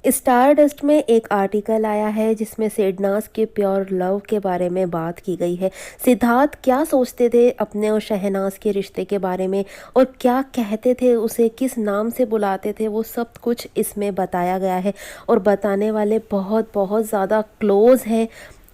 Stardust में एक article आया है जिसमें सिडनाज के प्योर लव के बारे में बात की गई है। सिद्धार्थ क्या सोचते थे अपने और शहनाज के रिश्ते के बारे में और क्या कहते थे, उसे किस नाम से बुलाते थे, वो सब कुछ इसमें बताया गया है। और बताने वाले बहुत बहुत ज़्यादा क्लोज हैं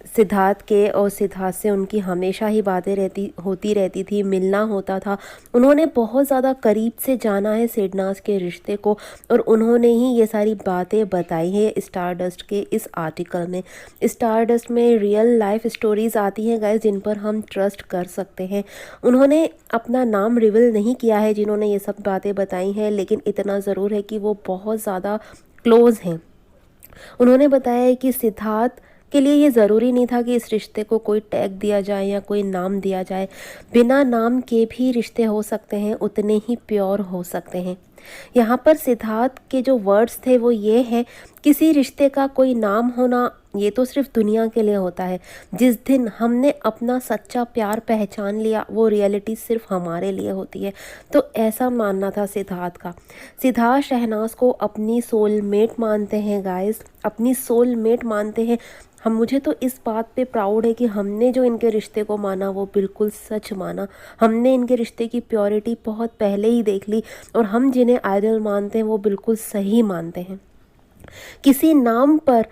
सिद्धार्थ के, और सिद्धार्थ से उनकी हमेशा ही बातें होती रहती थी, मिलना होता था। उन्होंने बहुत ज़्यादा करीब से जाना है सिडनाज के रिश्ते को, और उन्होंने ही ये सारी बातें बताई हैं स्टारडस्ट के इस आर्टिकल में। स्टारडस्ट में रियल लाइफ स्टोरीज़ आती हैं गाइस, जिन पर हम ट्रस्ट कर सकते हैं। उन्होंने अपना नाम रिवील नहीं किया है जिन्होंने ये सब बातें बताई हैं, लेकिन इतना ज़रूर है कि वो बहुत ज़्यादा क्लोज़ हैं। उन्होंने बताया है कि सिद्धार्थ के लिए ये ज़रूरी नहीं था कि इस रिश्ते को कोई टैग दिया जाए या कोई नाम दिया जाए। बिना नाम के भी रिश्ते हो सकते हैं, उतने ही प्योर हो सकते हैं। यहाँ पर सिद्धार्थ के जो वर्ड्स थे वो ये हैं, किसी रिश्ते का कोई नाम होना ये तो सिर्फ दुनिया के लिए होता है। जिस दिन हमने अपना सच्चा प्यार पहचान लिया, वो रियलिटी सिर्फ हमारे लिए होती है। तो ऐसा मानना था सिद्धार्थ का। सिद्धार्थ शहनाज को अपनी सोलमेट मानते हैं गाइस, अपनी सोलमेट मानते हैं। मुझे तो इस बात पे प्राउड है कि हमने जो इनके रिश्ते को माना वो बिल्कुल सच माना। हमने इनके रिश्ते की प्योरिटी बहुत पहले ही देख ली, और हम जिन्हें आइडल मानते हैं वो बिल्कुल सही मानते हैं। किसी नाम पर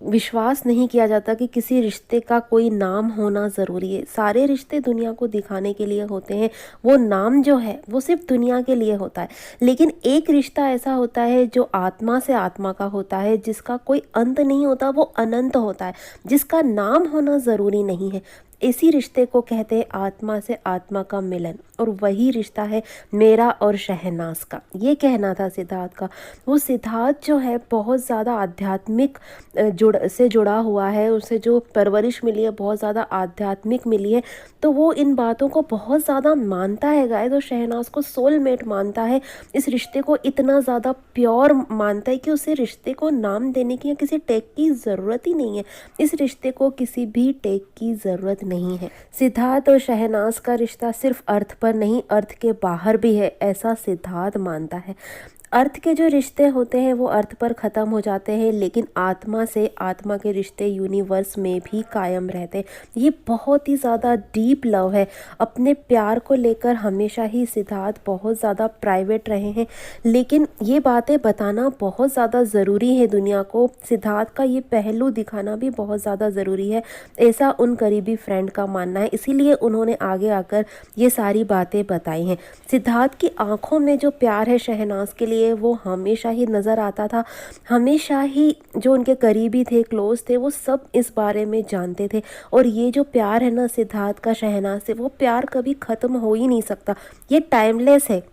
विश्वास नहीं किया जाता कि किसी रिश्ते का कोई नाम होना ज़रूरी है। सारे रिश्ते दुनिया को दिखाने के लिए होते हैं, वो नाम जो है वो सिर्फ दुनिया के लिए होता है। लेकिन एक रिश्ता ऐसा होता है जो आत्मा से आत्मा का होता है, जिसका कोई अंत नहीं होता, वो अनंत होता है, जिसका नाम होना ज़रूरी नहीं है। इसी रिश्ते को कहते हैं आत्मा से आत्मा का मिलन, और वही रिश्ता है मेरा और शहनाज का। ये कहना था सिद्धार्थ का। वो सिद्धार्थ जो है बहुत ज़्यादा आध्यात्मिक जुड़ा हुआ है, उसे जो परवरिश मिली है बहुत ज़्यादा आध्यात्मिक मिली है, तो वो इन बातों को बहुत ज़्यादा मानता है गाइस, और शहनाज को सोलमेट मानता है। इस रिश्ते को इतना ज़्यादा प्योर मानता है कि उसे रिश्ते को नाम देने की या किसी टैग की ज़रूरत ही नहीं है। इस रिश्ते को किसी भी टैग की ज़रूरत नहीं है। सिद्धार्थ और शहनाज का रिश्ता सिर्फ अर्थ पर नहीं, अर्थ के बाहर भी है, ऐसा सिद्धार्थ मानता है। अर्थ के जो रिश्ते होते हैं वो अर्थ पर ख़त्म हो जाते हैं, लेकिन आत्मा से आत्मा के रिश्ते यूनिवर्स में भी कायम रहते हैं। ये बहुत ही ज़्यादा डीप लव है। अपने प्यार को लेकर हमेशा ही सिद्धार्थ बहुत ज़्यादा प्राइवेट रहे हैं, लेकिन ये बातें बताना बहुत ज़्यादा ज़रूरी है दुनिया को। सिद्धार्थ का ये पहलू दिखाना भी बहुत ज़्यादा ज़रूरी है, ऐसा उन करीबी फ्रेंड का मानना है। इसीलिए उन्होंने आगे आकर ये सारी बातें बताई हैं। सिद्धार्थ की आंखों में जो प्यार है शहनाज के लिए वो हमेशा ही नज़र आता था। हमेशा ही जो उनके करीबी थे, क्लोज थे, वो सब इस बारे में जानते थे। और ये जो प्यार है ना सिद्धार्थ का शहनाज से, वो प्यार कभी ख़त्म हो ही नहीं सकता। ये टाइमलेस है,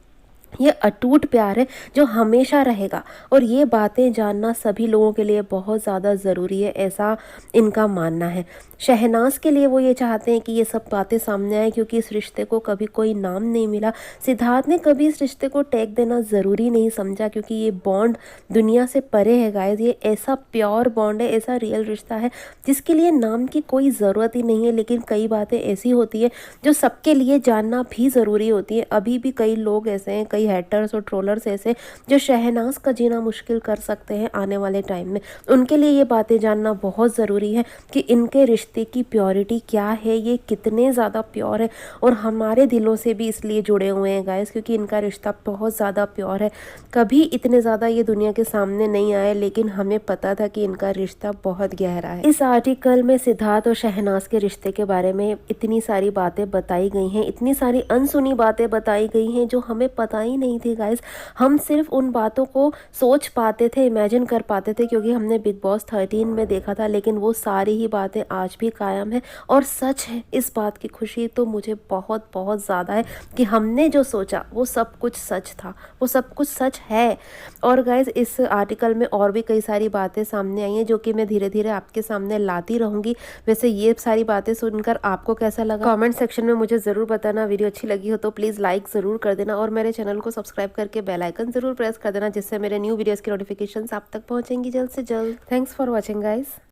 ये अटूट प्यार है जो हमेशा रहेगा। और ये बातें जानना सभी लोगों के लिए बहुत ज़्यादा ज़रूरी है, ऐसा इनका मानना है। शहनाज के लिए वो ये चाहते हैं कि ये सब बातें सामने आए, क्योंकि इस रिश्ते को कभी कोई नाम नहीं मिला। सिद्धार्थ ने कभी इस रिश्ते को टैग देना ज़रूरी नहीं समझा, क्योंकि ये बॉन्ड दुनिया से परे है गाइस। ये ऐसा प्योर बॉन्ड है, ऐसा रियल रिश्ता है जिसके लिए नाम की कोई ज़रूरत ही नहीं है। लेकिन कई बातें ऐसी होती है जो सबके लिए जानना भी ज़रूरी होती है। अभी भी कई लोग ऐसे हैं, कई हैटर्स और ट्रोलर्स ऐसे, जो शहनाज का जीना मुश्किल कर सकते हैं आने वाले टाइम में। उनके लिए ये बातें जानना बहुत ज़रूरी है कि इनके रिश्ते की प्योरिटी क्या है, ये कितने ज़्यादा प्योर है। और हमारे दिलों से भी इसलिए जुड़े हुए हैं गाइस, क्योंकि इनका रिश्ता बहुत ज़्यादा प्योर है। कभी इतने ज़्यादा ये दुनिया के सामने नहीं आए, लेकिन हमें पता था कि इनका रिश्ता बहुत गहरा है। इस आर्टिकल में सिद्धार्थ और शहनाज के रिश्ते के बारे में इतनी सारी बातें बताई गई हैं, इतनी सारी अनसुनी बातें बताई गई हैं जो हमें पता ही नहीं थी गाइस। हम सिर्फ उन बातों को सोच पाते थे, इमेजिन कर पाते थे, क्योंकि हमने बिग बॉस 13 में देखा था। लेकिन वो सारी ही बातें आज भी कायम है और सच है। इस बात की खुशी तो मुझे बहुत बहुत ज़्यादा है कि हमने जो सोचा वो सब कुछ सच था, वो सब कुछ सच है। और गाइज इस आर्टिकल में और भी कई सारी बातें सामने आई हैं जो कि मैं धीरे धीरे आपके सामने लाती रहूँगी। वैसे ये सारी बातें सुनकर आपको कैसा लगा कमेंट सेक्शन में मुझे ज़रूर बताना। वीडियो अच्छी लगी हो तो प्लीज़ लाइक ज़रूर कर देना, और मेरे चैनल को सब्सक्राइब करके बेल आइकन ज़रूर प्रेस कर देना, जिससे मेरे न्यू वीडियोज़ की नोटिफिकेशन आप तक पहुँचेंगी जल्द से जल्द। Thanks for watching guys.